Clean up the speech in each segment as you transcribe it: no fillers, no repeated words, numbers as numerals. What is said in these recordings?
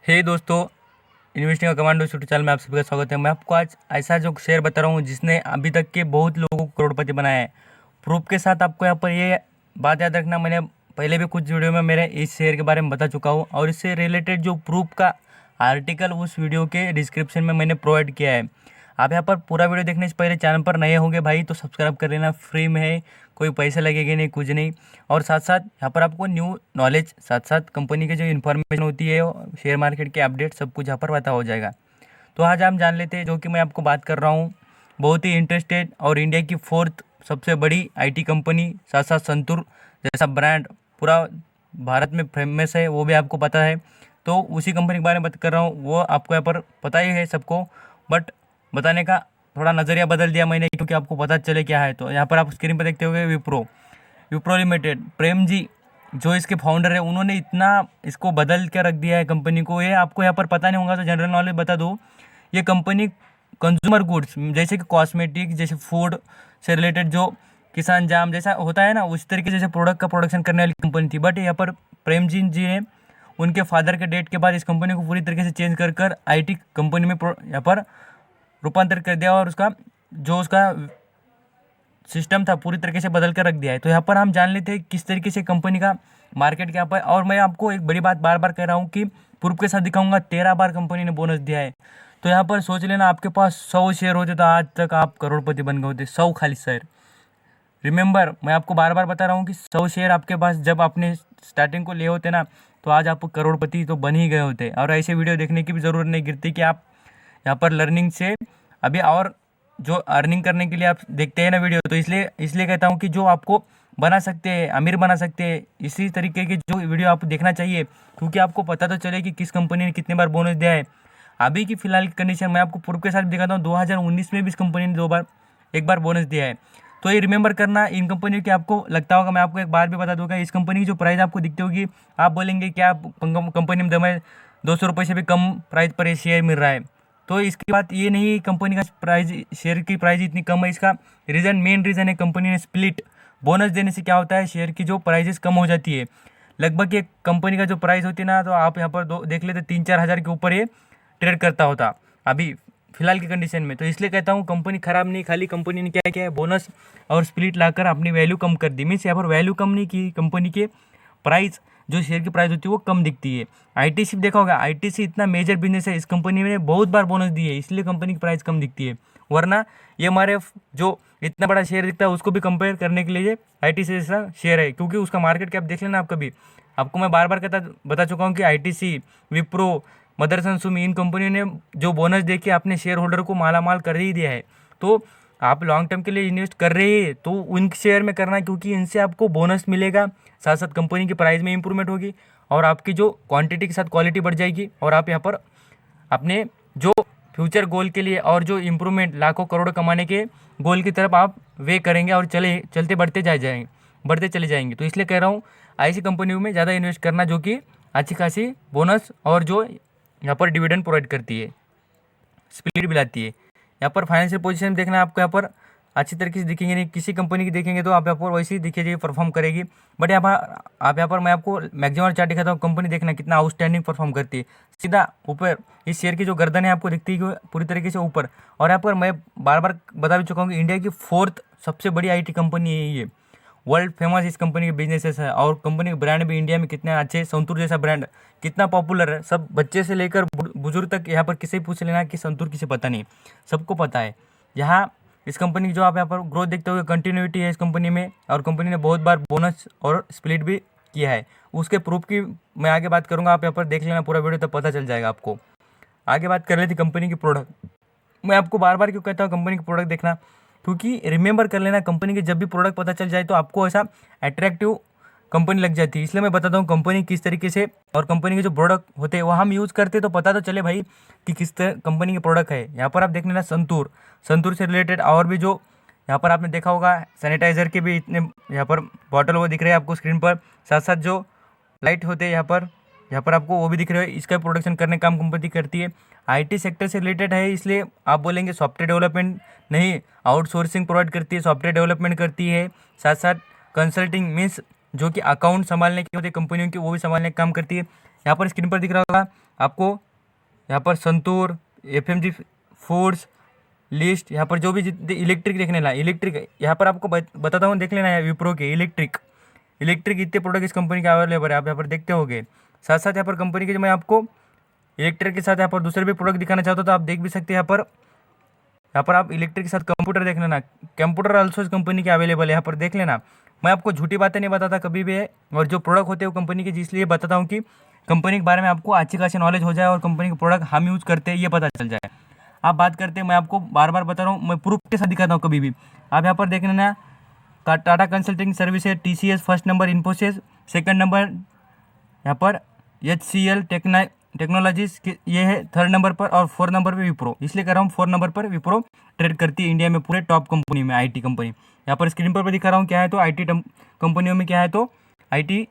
हे दोस्तों, इन्वेस्टिंग का commando YouTube channel में आप सभी का स्वागत है। मैं आपको आज ऐसा जो शेयर बता रहा हूँ जिसने अभी तक के बहुत लोगों को करोड़पति बनाया है। प्रूफ के साथ आपको यहाँ पर ये बात याद रखना, मैंने पहले भी कुछ वीडियो में मेरे इस शेयर के बारे में बता चुका हूँ और इससे रिलेटेड जो प्रूफ का आर्टिकल उस वीडियो के डिस्क्रिप्शन में मैंने प्रोवाइड किया है। आप यहाँ पर पूरा वीडियो देखने से पहले चैनल पर नए होंगे भाई तो सब्सक्राइब कर लेना, फ्री में है, कोई पैसे लगेंगे नहीं, कुछ नहीं। और साथ साथ यहाँ पर आपको न्यू नॉलेज, साथ साथ कंपनी की जो इन्फॉर्मेशन होती है, शेयर मार्केट के अपडेट, सब कुछ यहाँ पर पता हो जाएगा। तो आज हम जान लेते हैं जो कि मैं आपको बात कर रहा हूँ, बहुत ही इंटरेस्टेड और इंडिया की 4th सबसे बड़ी IT कंपनी, साथ साथ संतूर जैसा ब्रांड पूरा भारत में फेमस है, वो भी आपको पता है। तो उसी कंपनी के बारे में बात कर रहा हूँ, वो आपको यहाँ पर पता ही है सबको, बट बताने का थोड़ा नज़रिया बदल दिया मैंने क्योंकि आपको पता चले क्या है। तो यहाँ पर आप स्क्रीन पर देखते होंगे विप्रो लिमिटेड। प्रेम जी जो इसके फाउंडर है, उन्होंने इतना इसको बदल के रख दिया है कंपनी को, ये आपको यहाँ पर पता नहीं होगा तो जनरल नॉलेज बता दूँ। ये कंपनी कंज्यूमर गुड्स जैसे कि कॉस्मेटिक, जैसे फूड से रिलेटेड जो किसान जाम जैसा होता है ना, उस तरीके जैसे प्रोडक्ट का प्रोडक्शन करने वाली कंपनी थी। बट यहाँ पर प्रेम जी ने उनके फादर के डेट के बाद इस कंपनी को पूरी तरीके से चेंज कर कर IT कंपनी में यहाँ पर रूपांतर कर दिया और उसका सिस्टम था पूरी तरीके से बदल कर रख दिया है। तो यहाँ पर हम जान लेते हैं किस तरीके से कंपनी का मार्केट क्या पर। और मैं आपको एक बड़ी बात बार बार कह रहा हूँ कि प्रूफ के साथ दिखाऊंगा, 13 बार कंपनी ने बोनस दिया है। तो यहाँ पर सोच लेना, आपके पास 100 शेयर होते तो आज तक आप करोड़पति बन गए होते। 100 खाली शेयर। रिमेंबर, मैं आपको बार बार बता रहा हूँ कि 100 शेयर आपके पास जब आपने स्टार्टिंग को लिए होते ना, तो आज आप करोड़पति तो बन ही गए होते। और ऐसे वीडियो देखने की भी ज़रूरत नहीं गिरती कि आप यहाँ पर लर्निंग से अभी और जो अर्निंग करने के लिए आप देखते हैं ना वीडियो, तो इसलिए कहता हूँ कि जो आपको बना सकते हैं, अमीर बना सकते हैं, इसी तरीके की जो वीडियो आपको देखना चाहिए, क्योंकि आपको पता तो चले कि किस कंपनी ने कितने बार बोनस दिया है। अभी की फिलहाल की कंडीशन मैं आपको प्रूफ के साथ दिखाता हूँ। 2019 में भी इस कंपनी ने एक बार बोनस दिया है। तो ये रिमेंबर करना, इन कंपनियों की आपको लगता होगा, मैं आपको एक बार भी बता दूंगा, इस कंपनी की जो प्राइस आपको दिखती होगी, आप बोलेंगे क्या कंपनी में दम है, 200 रुपये से भी कम प्राइस पर ये शेयर मिल रहा है। तो इसकी बात ये नहीं, कंपनी का प्राइस, शेयर की प्राइस इतनी कम है, इसका मेन रीज़न है कंपनी ने स्प्लिट बोनस देने से क्या होता है, शेयर की जो प्राइजेस कम हो जाती है। लगभग एक कंपनी का जो प्राइस होती है ना, तो आप यहाँ पर देख लेते 3-4 हज़ार के ऊपर ये ट्रेड करता होता अभी फिलहाल की कंडीशन में। तो इसलिए कहता हूँ कंपनी ख़राब नहीं, खाली कंपनी ने क्या किया है, बोनस और स्प्लिट लाकर अपनी वैल्यू कम कर दी। मीन्स यहाँ पर वैल्यू कम नहीं की, कंपनी के प्राइस, जो शेयर की प्राइस होती है वो कम दिखती है। ITC देखा होगा, ITC इतना मेजर बिजनेस है, इस कंपनी ने बहुत बार बोनस दिए है, इसलिए कंपनी की प्राइस कम दिखती है। वरना ये हमारे जो इतना बड़ा शेयर दिखता है उसको भी कंपेयर करने के लिए ITC जैसा शेयर है, क्योंकि उसका मार्केट कैप देख लेना आप कभी। आपको मैं बार बार बता चुका हूँ कि ITC, विप्रो, मदरसन सुमी, इन कंपनियों ने जो बोनस दे के अपने शेयर होल्डर को मालामाल कर ही दिया है। तो आप लॉन्ग टर्म के लिए इन्वेस्ट कर रहे हैं तो उन शेयर में करना, क्योंकि इनसे आपको बोनस मिलेगा, साथ साथ कंपनी की प्राइस में इंप्रूवमेंट होगी और आपकी जो क्वांटिटी के साथ क्वालिटी बढ़ जाएगी और आप यहाँ पर अपने जो फ्यूचर गोल के लिए और जो इम्प्रूवमेंट, लाखों करोड़ कमाने के गोल की तरफ आप वे करेंगे और बढ़ते चले जाएंगे। तो इसलिए कह रहा हूँ ऐसी कंपनियों में ज़्यादा इन्वेस्ट करना जो कि अच्छी खासी बोनस और जो यहाँ पर डिविडेंड प्रोवाइड करती है, स्प्लिट भी लाती है। यहाँ पर फाइनेंशियल पोजीशन देखना, आपको यहाँ पर अच्छी तरीके से दिखेंगे नहीं, किसी कंपनी की देखेंगे तो आप यहाँ पर वैसे ही दिखेगी, परफॉर्म करेगी। बट यहाँ पर मैं आपको मैक्सिमम चार्ट दिखाता हूँ, कंपनी देखना कितना आउटस्टैंडिंग परफॉर्म करती है। सीधा ऊपर इस शेयर की जो गर्दन है आपको दिखती है पूरी तरीके से ऊपर। और यहाँ पर मैं बार बार बता भी चुका हूँ कि इंडिया की 4th सबसे बड़ी IT कंपनी है ये, वर्ल्ड फेमस इस कंपनी के बिजनेसेस है। और कंपनी के ब्रांड भी इंडिया में कितने अच्छे, संतूर जैसा ब्रांड कितना पॉपुलर है, सब बच्चे से लेकर बुजुर्ग तक यहाँ पर किसी पूछ लेना कि संतूर किसे पता नहीं, सबको पता है। यहाँ इस कंपनी की जो आप यहाँ पर ग्रोथ देखते हो, कंटिन्यूटी है इस कंपनी में, और कंपनी ने बहुत बार बोनस और स्प्लिट भी किया है। उसके प्रूफ की मैं आगे बात करूँगा, आप यहाँ पर देख लेना पूरा वीडियो, तब पता चल जाएगा आपको। आगे बात कर रही थी कंपनी की प्रोडक्ट। मैं आपको बार बार क्यों कहता हूँ कंपनी की प्रोडक्ट देखना, क्योंकि रिमेंबर कर लेना, कंपनी के जब भी प्रोडक्ट पता चल जाए तो आपको ऐसा अट्रैक्टिव कंपनी लग जाती है। इसलिए मैं बताता हूँ कंपनी किस तरीके से, और कंपनी के जो प्रोडक्ट होते हैं वो हम यूज़ करते तो पता तो चले भाई कि किस कंपनी के प्रोडक्ट है। यहाँ पर आप देख लेना संतूर से रिलेटेड, और भी जो यहाँ पर आपने देखा होगा सैनिटाइज़र के भी इतने यहाँ पर बॉटल वो दिख रहे हैं आपको स्क्रीन पर, साथ साथ जो लाइट होते हैं यहाँ पर आपको वो भी दिख रहे हो, इसका प्रोडक्शन करने का काम कंपनी करती है। IT सेक्टर से रिलेटेड है, इसलिए आप बोलेंगे सॉफ्टवेयर डेवलपमेंट नहीं, आउटसोर्सिंग प्रोवाइड करती है, सॉफ्टवेयर डेवलपमेंट करती है, साथ साथ कंसल्टिंग मीन्स जो कि अकाउंट संभालने के होते कंपनियों के, वो भी संभालने का काम करती है। यहाँ पर स्क्रीन पर दिख रहा होगा आपको, यहाँ पर संतूर, FMG फूड्स लिस्ट, यहाँ पर जो भी जितने इलेक्ट्रिक देखने ला, इलेक्ट्रिक यहाँ पर आपको बताता हूँ, देख लेना है विप्रो के इलेक्ट्रिक इतने प्रोडक्ट इस कंपनी के अवेलेबल है, आप यहाँ पर देखते होगे। साथ साथ यहाँ पर कंपनी के जो मैं आपको इलेक्ट्रिक के साथ यहाँ पर दूसरे भी प्रोडक्ट दिखाना चाहता हूँ, तो आप देख भी सकते हैं। यहाँ पर आप इलेक्ट्रिक के साथ कंप्यूटर देख लेना, कंप्यूटर ऑल्सो इस कंपनी के अवेलेबल है, यहाँ पर देख लेना। मैं आपको झूठी बातें नहीं बताता कभी भी है, और जो प्रोडक्ट होते हैं वो कंपनी के, इसलिए बताता हूँ कि कंपनी के बारे में आपको अच्छी खासी नॉलेज हो जाए और कंपनी के प्रोडक्ट हम यूज़ करते हैं ये पता चल जाए। आप बात करते हैं, मैं आपको बार बार बता रहा हूँ, मैं प्रूफ के साथ दिखाता हूँ कभी भी। आप यहाँ पर देख लेना, Tata consulting services, TCS first number, Infosys second number, यहाँ पर HCL टेक्नोलॉजीज ये है थर्ड नंबर पर, और 4 नंबर पे विप्रो। इसलिए कह रहा हूँ 4 नंबर पर विप्रो ट्रेड करती है इंडिया में पूरे टॉप कंपनी में, IT कंपनी। यहाँ पर स्क्रीन पर भी दिखा रहा हूँ क्या है, तो IT कंपनियों में क्या है, तो IT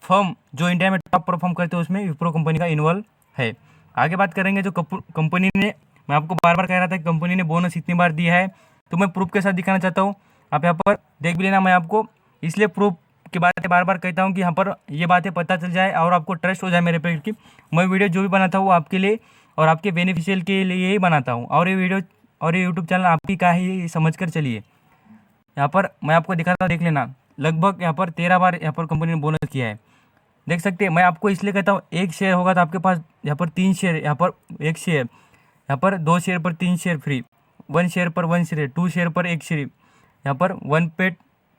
फर्म जो इंडिया में टॉप परफॉर्म करते हैं उसमें विप्रो कंपनी का इन्वॉल्व है। आगे बात करेंगे, जो कंपनी ने, मैं आपको बार बार कह रहा था कि कंपनी ने बोनस इतनी बार दिया है, तो मैं प्रूफ के साथ दिखाना चाहता हूँ। आप यहाँ पर देख भी लेना, मैं आपको इसलिए प्रूफ की बातें बार बार कहता हूँ कि यहाँ पर ये बातें पता चल जाए और आपको ट्रस्ट हो जाए मेरे पे कि मैं वीडियो जो भी बनाता हूँ वो आपके लिए और आपके बेनिफिशियल के लिए ही बनाता हूँ, और ये वीडियो और ये यूट्यूब चैनल आपकी का ही, ये समझ कर चलिए। यहाँ पर मैं आपको दिखाता हूँ, देख लेना, लगभग यहाँ पर 13 बार यहाँ पर कंपनी ने बोनस किया है, देख सकते हैं। मैं आपको इसलिए कहता हूँ, एक शेयर होगा तो आपके पास यहाँ पर 3 शेयर, यहाँ पर 1 शेयर, यहाँ पर 2 शेयर पर 3 शेयर फ्री, 1 शेयर पर 1 शेयर, 2 शेयर पर 1 शेयर, यहाँ पर 1 पे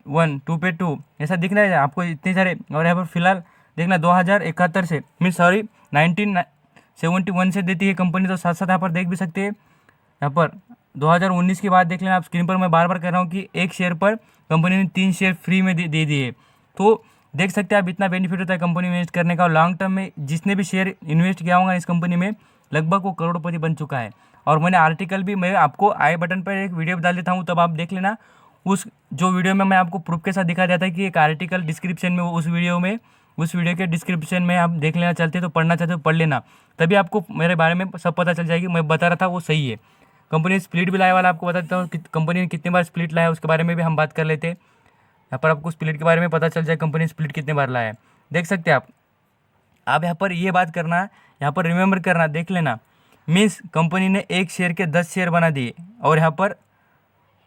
1, 2 पे 2, ऐसा दिख रहा है आपको इतने सारे। और यहाँ पर फिलहाल देखना 2071 से, मीन्स सॉरी 1971 से देती है कंपनी। तो साथ साथ यहाँ पर देख भी सकते हैं, यहाँ पर 2019 की बात देख लेना आप स्क्रीन पर। मैं बार बार कह रहा हूँ कि 1 शेयर पर कंपनी ने 3 शेयर फ्री में दे दिए, तो देख सकते हैं आप इतना बेनिफिट होता है कंपनी में इन्वेस्ट करने का। और लॉन्ग टर्म में जिसने भी शेयर इन्वेस्ट किया होगा इस कंपनी में, लगभग वो करोड़पति बन चुका है। और मैंने आर्टिकल भी, मैं आपको आई बटन पर एक वीडियो डाल देता हूँ, तब आप देख लेना। उस जो वीडियो में मैं आपको प्रूफ के साथ दिखा जाता है कि एक आर्टिकल डिस्क्रिप्शन में, उस वीडियो के डिस्क्रिप्शन में आप देख लेना, चाहते तो पढ़ना चाहते हो पढ़ लेना, तभी आपको मेरे बारे में सब पता चल जाएगी। मैं बता रहा था वो सही है। कंपनी स्प्लिट भी लाया वाला आपको बता देता हूँ कि कंपनी ने कितनी बार स्प्लिट लाया, उसके बारे में भी हम बात कर लेते हैं। यहाँ पर आपको स्प्लिट के बारे में पता चल जाए, कंपनी स्प्लिट कितने बार लाया है, देख सकते हैं आप यहाँ पर ये बात करना, यहाँ पर रिमेंबर करना, देख लेना। मीन्स कंपनी ने 1 शेयर के 10 शेयर बना दिए, और यहाँ पर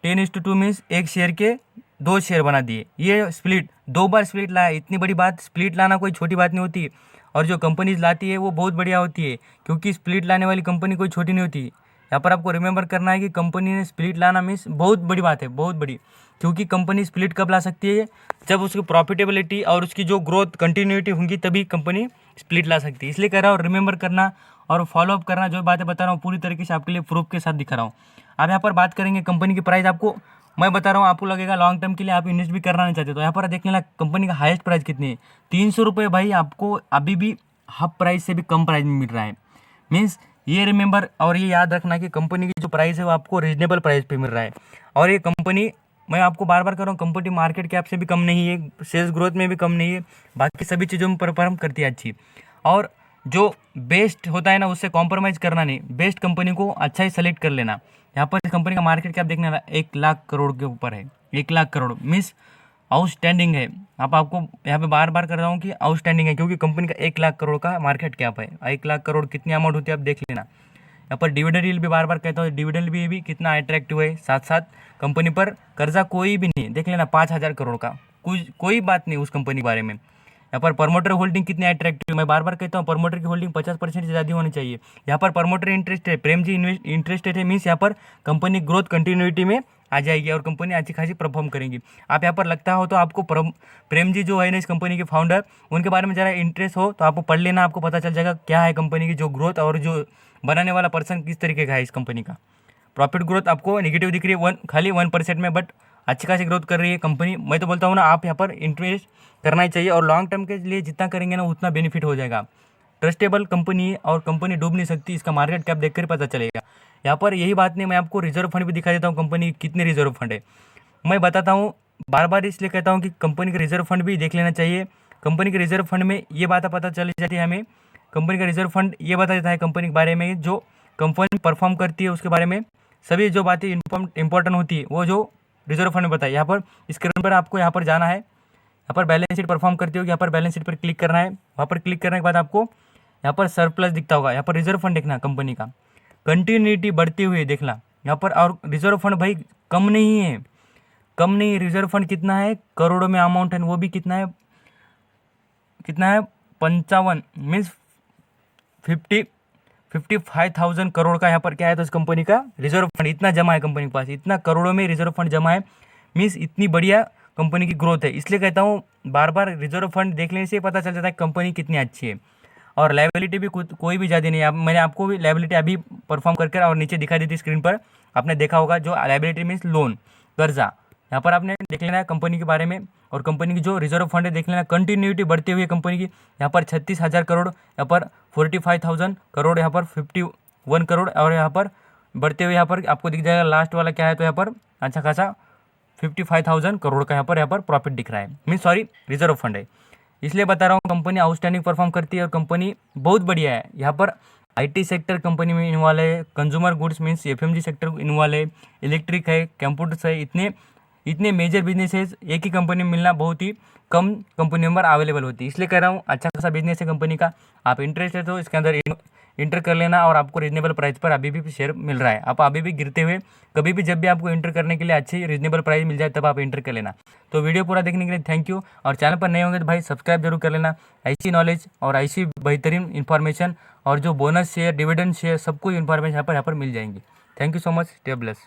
10:2 मीन्स 1 शेयर के 2 शेयर बना दिए। ये स्प्लिट 2 बार स्प्लिट लाया, इतनी बड़ी बात, स्प्लिट लाना कोई छोटी बात नहीं होती। और जो कंपनीज लाती है वो बहुत बढ़िया होती है, क्योंकि स्प्लिट लाने वाली कंपनी कोई छोटी नहीं होती। यहाँ पर आपको रिमेंबर करना है कि कंपनी ने स्प्लिट लाना मीन्स बहुत बड़ी बात है, बहुत बड़ी। क्योंकि कंपनी स्प्लिट कब ला सकती है, जब उसकी प्रॉफिटेबिलिटी और उसकी जो ग्रोथ कंटिन्यूटी होंगी, तभी कंपनी स्प्लिट ला सकती है। इसलिए कह रहा हूँ रिमेंबर करना और फॉलोअप करना, जो बातें बता रहा हूँ पूरी तरीके से आपके लिए प्रूफ के साथ दिखा रहा हूँ। अब यहाँ पर बात करेंगे कंपनी की प्राइस। आपको मैं बता रहा हूँ, आपको लगेगा लॉन्ग टर्म के लिए आप इन्वेस्ट भी करना नहीं चाहते, तो यहाँ पर देख लेना कंपनी का हाईएस्ट प्राइस कितनी है, 300 रुपये। भाई आपको अभी भी हाफ प्राइस से भी कम प्राइस में मिल रहा है। मीन्स ये रिमेंबर और ये याद रखना कि कंपनी की जो प्राइस है वो आपको रीजनेबल प्राइस पे मिल रहा है। और ये कंपनी, मैं आपको बार बार कर रहा हूँ, कंपनी मार्केट कैप से भी कम नहीं है, सेल्स ग्रोथ में भी कम नहीं है, बाकी सभी चीज़ों में परफॉर्म करती है अच्छी। और जो बेस्ट होता है ना, उससे कॉम्प्रोमाइज़ करना नहीं, बेस्ट कंपनी को अच्छा ही सेलेक्ट कर लेना। यहाँ पर इस कंपनी का मार्केट कैप देखने वाला 1 लाख करोड़ के ऊपर है, 1 लाख करोड़ मीन्स आउटस्टैंडिंग है। आपको यहाँ पे बार बार कर रहा हूँ कि आउटस्टैंडिंग है, क्योंकि कंपनी का 1 लाख करोड़ का मार्केट कैप है। 1 लाख करोड़ कितनी अमाउंट होती है आप देख लेना। यहाँ पर डिविडेंड यील्ड भी बार बार कहता हूँ, डिविडेंड भी कितना अट्रैक्टिव है। साथ साथ कंपनी पर कर्जा कोई भी नहीं, देख लेना 5,000 करोड़ का, कोई बात नहीं उस कंपनी के बारे में। यहाँ पर प्रमोटर होल्डिंग कितनी अट्रैक्टिव, मैं बार बार कहता हूँ प्रमोटर की होल्डिंग 50% से ज़्यादा होनी चाहिए। यहाँ पर प्रमोटर इंटरेस्ट है, प्रेम जी इंटरेस्टेड है, मीन्स यहाँ पर कंपनी ग्रोथ कंटिन्यूटी में आ जाएगी और कंपनी अच्छी खासी परफॉर्म करेंगी। आप यहाँ पर लगता हो तो आपको प्रेम जी जो है ना इस कंपनी के फाउंडर, उनके बारे में ज़रा इंटरेस्ट हो तो आपको पढ़ लेना, आपको पता चल जाएगा क्या है कंपनी की जो ग्रोथ, और जो बनाने वाला पर्सन किस तरीके का है इस कंपनी का। प्रॉफिट ग्रोथ आपको नेगेटिव दिख रही है, खाली 1% में, बट अच्छी खासी ग्रोथ कर रही है कंपनी। मैं तो बोलता हूँ ना, आप यहाँ पर इन्वेस्ट करना ही चाहिए, और लॉन्ग टर्म के लिए जितना करेंगे ना उतना बेनिफिट हो जाएगा। ट्रस्टेबल कंपनी है और कंपनी डूब नहीं सकती, इसका मार्केट कैप देखकर पता चलेगा। यहाँ पर यही बात नहीं, मैं आपको रिजर्व फंड भी दिखा देता हूँ, कंपनी कितने रिजर्व फंड है मैं बताता हूँ। बार बार इसलिए कहता हूँ कि कंपनी के रिजर्व फंड भी देख लेना चाहिए। कंपनी के रिजर्व फंड में ये बात पता चल जाती है हमें। कंपनी का रिजर्व फंड ये बता देता है कंपनी के बारे में, जो कंपनी परफॉर्म करती है उसके बारे में सभी जो बातें इंपॉर्टेंट होती है वो जो रिजर्व फंड में बताइए। यहाँ पर स्क्रीन पर आपको यहाँ पर जाना है, यहाँ पर बैलेंस शीट परफॉर्म करती होगी, यहाँ पर बैलेंस शीट पर क्लिक करना है। वहाँ पर क्लिक करने के बाद आपको यहाँ पर सरप्लस दिखता होगा, यहाँ पर रिजर्व फंड देखना कंपनी का कंटिन्यूटी बढ़ती हुई देखना यहाँ पर। और रिजर्व फंड भाई कम नहीं है, कम नहीं। रिजर्व फंड कितना है, करोड़ों में अमाउंट है, वो भी कितना है, 55 मीन्स 55,000 करोड़ का यहाँ पर क्या है, तो इस कंपनी का रिजर्व फंड इतना जमा है कंपनी के पास, इतना करोड़ों में रिजर्व फंड जमा है, मीन्स इतनी बढ़िया कंपनी की ग्रोथ है। इसलिए कहता हूँ बार बार रिजर्व फंड देख लेने से पता चल जाता है कंपनी कितनी अच्छी है। और लायबिलिटी भी कोई भी ज़्यादा नहीं है। मैंने आपको भी लायबिलिटी अभी परफॉर्म करके और नीचे दिखा दी थी स्क्रीन पर, आपने देखा होगा। जो लायबिलिटी मीन्स लोन, कर्जा, यहाँ पर आपने देख लेना है कंपनी के बारे में। और कंपनी की जो रिजर्व फंड है देख लेना, कंटिन्यूटी बढ़ती हुई है कंपनी की। यहाँ पर 36,000 करोड़, यहाँ पर 45,000 करोड़, यहाँ पर 51 करोड़, और यहाँ पर बढ़ते हुए यहाँ पर आपको दिख जाएगा लास्ट वाला क्या है, तो यहाँ पर अच्छा खासा 55,000 करोड़ का यहाँ पर प्रॉफिट दिख रहा है, मीन्स सॉरी रिजर्व फंड है। इसलिए बता रहा हूँ कंपनी आउटस्टैंडिंग परफॉर्म करती है और कंपनी बहुत बढ़िया है। यहाँ पर आईटी सेक्टर कंपनी में इन्वॉल्व है, consumer goods means FMG sector involve है, इलेक्ट्रिक है, कंप्यूटर्स है, इतने मेजर बिजनेसेस एक ही कंपनी में मिलना बहुत ही कम कंपनियों में अवेलेबल होती है। इसलिए कह रहा हूँ अच्छा खासा बिजनेस है कंपनी का, आप इंटरेस्टेड हो इसके अंदर इंटर कर लेना। और आपको रीजनेबल प्राइस पर अभी भी शेयर मिल रहा है, आप अभी भी गिरते हुए कभी भी जब भी आपको इंटर करने के लिए अच्छी रीजनेबल प्राइस मिल जाए तब आप इंटर कर लेना। तो वीडियो पूरा देखने के लिए थैंक यू। और चैनल पर नए होंगे तो भाई सब्सक्राइब जरूर कर लेना। ऐसी नॉलेज और ऐसी बेहतरीन इन्फॉर्मेशन और जो बोनस शेयर, डिविडेंड शेयर, सब कुछ इन्फॉर्मेशन यहाँ पर मिल जाएंगी। Thank you so much, stay bless.